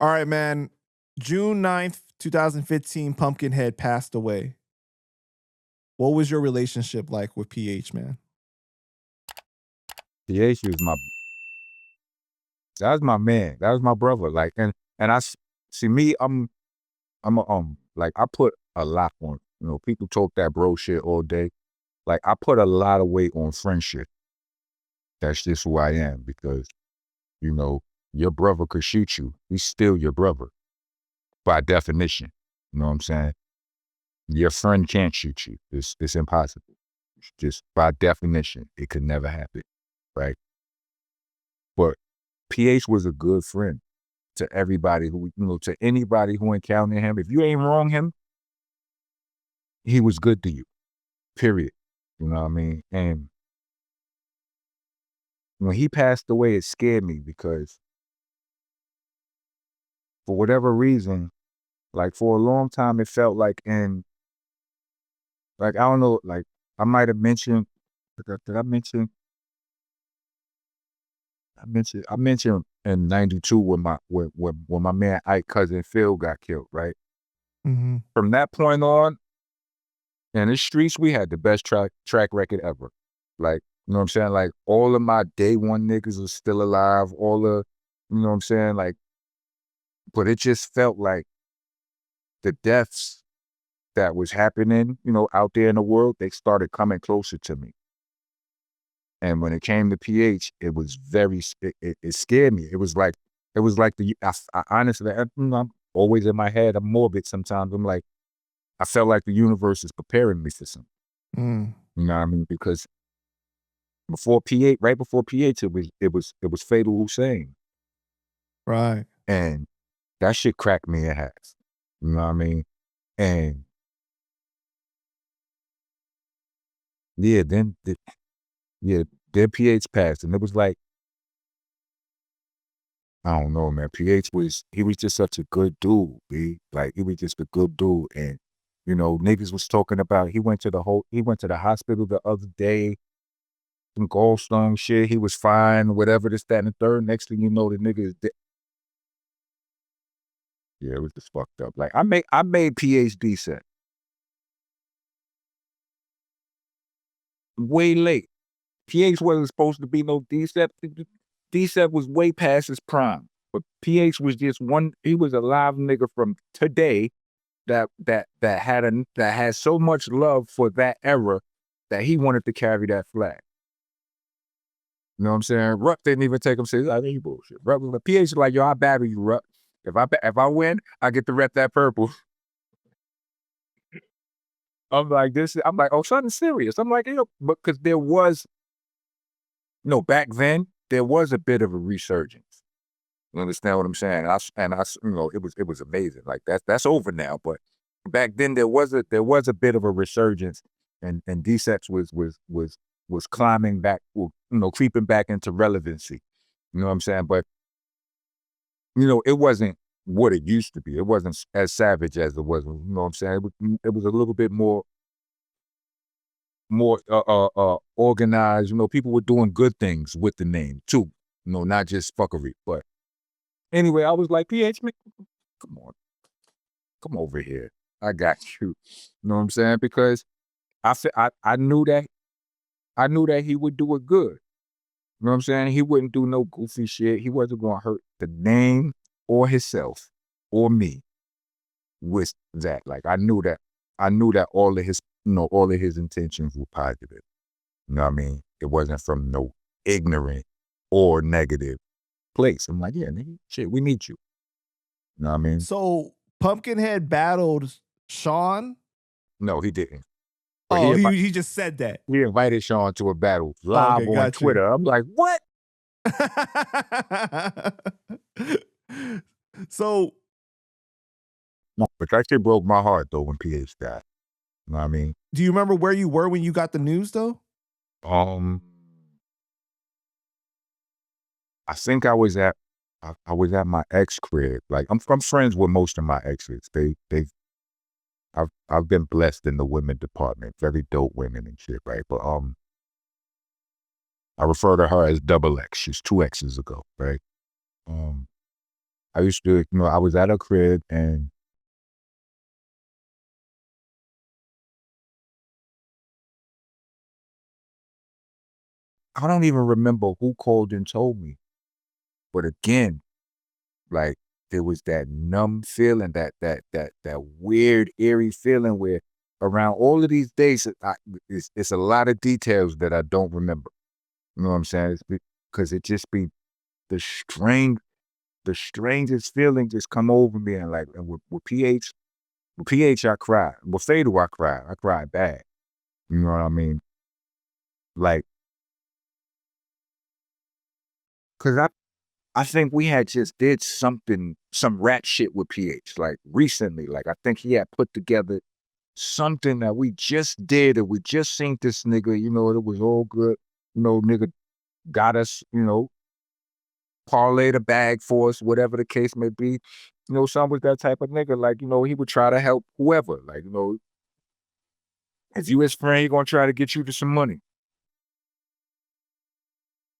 All right, man. June 9th, 2015, Pumpkinhead passed away. What was your relationship like with PH, man? PH was that was my man. That was my brother. Like, and I see me, I'm like, I put a lot on, people talk that bro shit all day. Like, I put a lot of weight on friendship. That's just who I am, because, your brother could shoot you. He's still your brother by definition. You know what I'm saying? Your friend can't shoot you. It's impossible. Just by definition, it could never happen, right? But PH was a good friend to everybody who, to anybody who encountered him. If you ain't wrong him, he was good to you, period. You know what I mean? And when he passed away, it scared me, because for whatever reason, like, for a long time, it felt like I don't know, like, I might have mentioned, did I mention? I mentioned in '92 when my man Ike cousin Phil got killed, right? Mm-hmm. From that point on, in the streets, we had the best track record ever. Like, you know what I'm saying? Like, all of my day one niggas are still alive. All of, you know what I'm saying? Like, but it just felt like the deaths that was happening, out there in the world, they started coming closer to me. And when it came to PH, it was it scared me. It was like I honestly, I'm always in my head, I'm morbid sometimes. I'm like, I felt like the universe is preparing me for something. Mm. You know what I mean? Because right before PH, it was Fatal Hussein. Right. And that shit cracked me in half. You know what I mean? And yeah, then PH passed, and it was like, I don't know, man. He was just such a good dude, B. Like, he was just a good dude. And, niggas was talking about, he went to the hospital the other day, some gallstone shit, he was fine, whatever, this, that, and the third. Next thing you know, the nigga is dead. Yeah, it was just fucked up. Like, I made PhD set way late. PH wasn't supposed to be no D-Sep. D-Sep was way past his prime. But PH was just he was a live nigga from today that had so much love for that era that he wanted to carry that flag. You know what I'm saying? Rupp didn't even take him serious. I think you bullshit. Rupp was like, PH is like, yo, I battle you, Rupp. If I win, I get to rep that purple. I'm like, oh, something serious. I'm like, because there was, back then, there was a bit of a resurgence. You understand what I'm saying? It was amazing. Like, that's over now. But back then there was a bit of a resurgence, and D-Seps was climbing back, creeping back into relevancy. You know what I'm saying? But it wasn't what it used to be. It wasn't as savage as it was. You know what I'm saying? It was a little bit more organized. People were doing good things with the name too. Not just fuckery. But anyway, I was like, PH, man, come on. Come over here. I got you. You know what I'm saying? Because I knew that he would do it good. You know what I'm saying? He wouldn't do no goofy shit. He wasn't gonna hurt the name or himself or me with that. Like, I knew that all of his intentions were positive. You know what I mean? It wasn't from no ignorant or negative place. I'm like, yeah, nigga, shit, we need you. You know what I mean? So Pumpkinhead battled Sean? No, he didn't. But he just said that. He invited Sean to a battle live on Twitter. I'm like, what? So, no, but that shit broke my heart though when PH died. You know what I mean? Do you remember where you were when you got the news though? I think I was at my ex crib. Like, I'm friends with most of my exes. I've been blessed in the women department, very dope women and shit, right? But I refer to her as double X. She's two X's ago, right? I used to, I was at a crib and I don't even remember who called and told me. But again, like there was that numb feeling, that weird, eerie feeling where around all of these days, it's a lot of details that I don't remember. You know what I'm saying? Because it just be the strangest feeling just come over me, and like and with PH I cried. With Fatal I cried. I cried bad. You know what I mean? Like, cause I think we had just did some rat shit with PH, like recently. Like I think he had put together something that we just did, and we just seen this nigga, it was all good. Nigga got us, parlay the bag for us, whatever the case may be. Son was that type of nigga, like, he would try to help whoever. Like, if you his friend, he gonna try to get you to some money.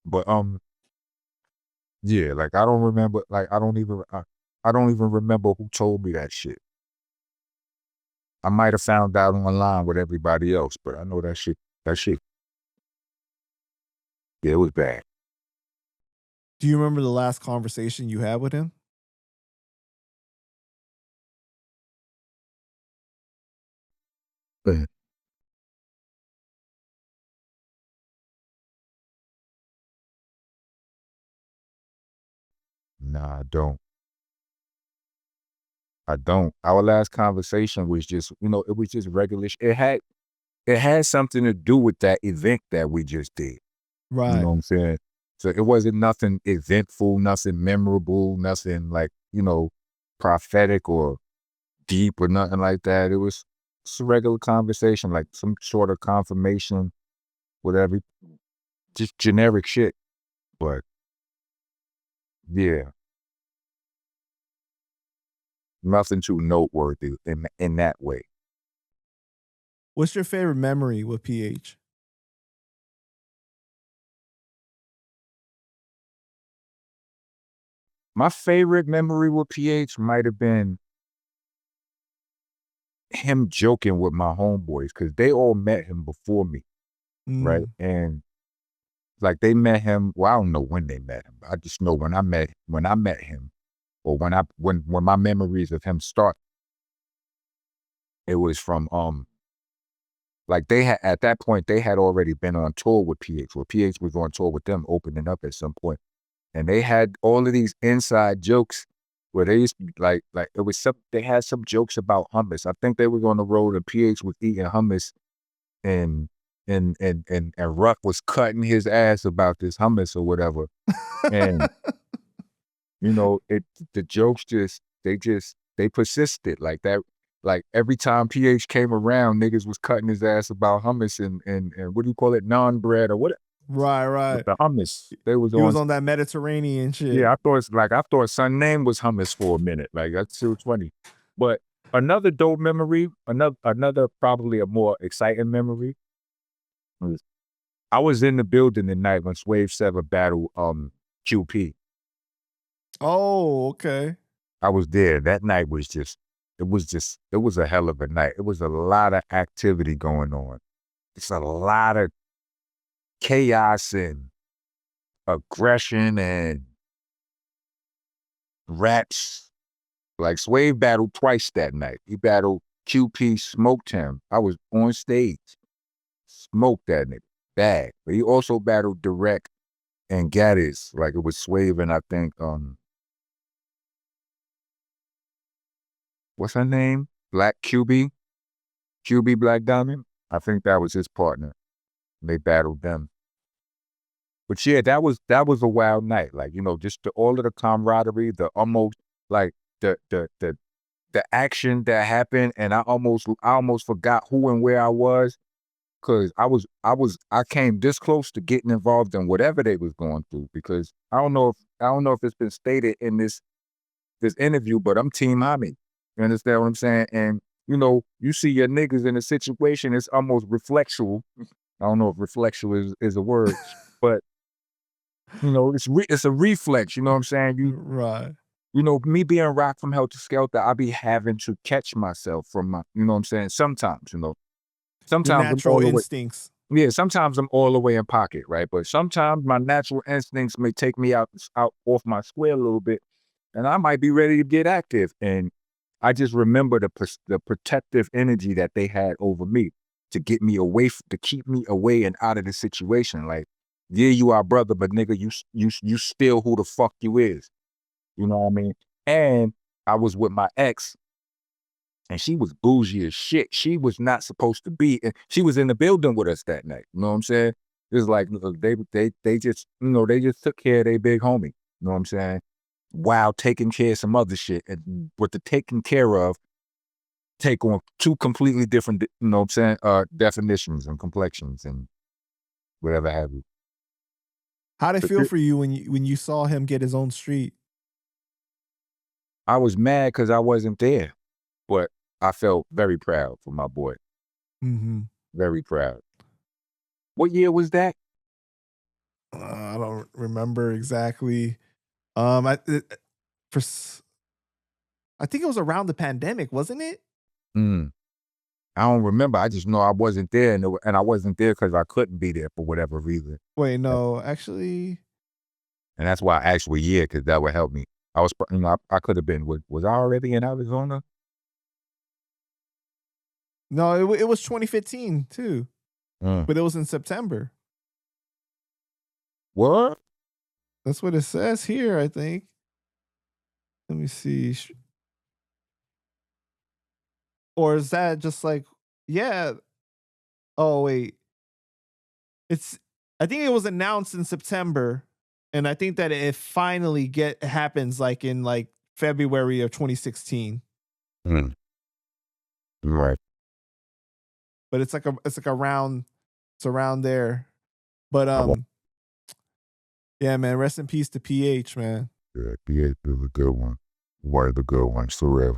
But yeah, like I don't remember, like I don't even remember who told me that shit. I might have found out online with everybody else, but I know that shit, yeah, it was bad. Do you remember the last conversation you had with him? But nah, I don't. I don't. Our last conversation was just, it was just regular it had something to do with that event that we just did. You know Right. what I'm saying? So it wasn't nothing eventful, nothing memorable, nothing like, prophetic or deep or nothing like that. It was just a regular conversation, like some sort of confirmation, whatever, just generic shit. But yeah, nothing too noteworthy in that way. What's your favorite memory with PH? My favorite memory with PH might have been him joking with my homeboys, because they all met him before me, right? Mm. And like they met him, well, I don't know when they met him. I just know when I met him, or when my memories of him start, it was from like they had at that point they had already been on tour with PH. Well, PH was on tour with them, opening up at some point. And they had all of these inside jokes where they used to like it was they had some jokes about hummus. I think they was on the road and PH was eating hummus, and and Ruck was cutting his ass about this hummus or whatever. And the jokes they persisted like that. Like every time PH came around, niggas was cutting his ass about hummus and what do you call it, non bread or what? Right. The hummus. They was He was on. on that Mediterranean shit. Yeah, I thought son name was hummus for a minute. Like that's so funny. But another dope memory, another probably a more exciting memory was I was in the building the night when Swave 7 battled QP. Oh, okay. I was there. That night was it was a hell of a night. It was a lot of activity going on. It's a lot of chaos and aggression and raps. Like Swave battled twice that night. He battled QP, smoked him. I was on stage, smoked that nigga bad. But he also battled Direct and Gaddis. Like it was Swave and I think what's her name? Black QB Black Diamond. I think that was his partner. They battled them. But yeah, that was a wild night. Like, just all of the camaraderie, the almost like the action that happened, and I almost forgot who and where I was, because I came this close to getting involved in whatever they was going through, because I don't know if it's been stated in this interview, but I'm Team Hami. You understand what I'm saying? And you see your niggas in a situation, it's almost reflexual. I don't know if reflexual is a word, but it's a reflex. You know what I'm saying? Right. me being Rock from Heltah Skeltah, I be having to catch myself from my, you know what I'm saying? Sometimes, Your sometimes I'm natural all the way. instincts. Yeah, sometimes I'm all the way in pocket, right? But sometimes my natural instincts may take me out off my square a little bit, and I might be ready to get active. And I just remember the protective energy that they had over me to get me away, to keep me away and out of the situation. Like, yeah, you our brother, but nigga, you still who the fuck you is. You know what I mean? And I was with my ex, and she was bougie as shit. She was not supposed to be, and she was in the building with us that night. You know what I'm saying? It's like, look, they just, they just took care of their big homie. You know what I'm saying? While taking care of some other shit. And what the taking care of take on two completely different, you know what I'm saying, definitions and complexions and whatever have you. How'd it But feel for you when you saw him get his own street? I was mad because I wasn't there, but I felt very proud for my boy. Mhm. Very proud. What year was that? I don't remember exactly. For I think it was around the pandemic, wasn't it? Mm. I don't remember. I just know I wasn't there, and I wasn't there because I couldn't be there for whatever reason. Wait, no, actually, And that's why I asked you a year, because that would help me. I was, I could have been. Was I already in Arizona? no, it was 2015 too, Mm. but it was in September. What? That's what it says here, I think. Let me see. Or is that just like, yeah. Oh, wait. It's, I think it was announced in September, and I think that it finally happens like in like February of 2016. Mm. Right. But it's like around, it's around there. But I want. yeah, man, rest in peace to PH, man. Yeah, PH is a good one. One of the good ones, for real.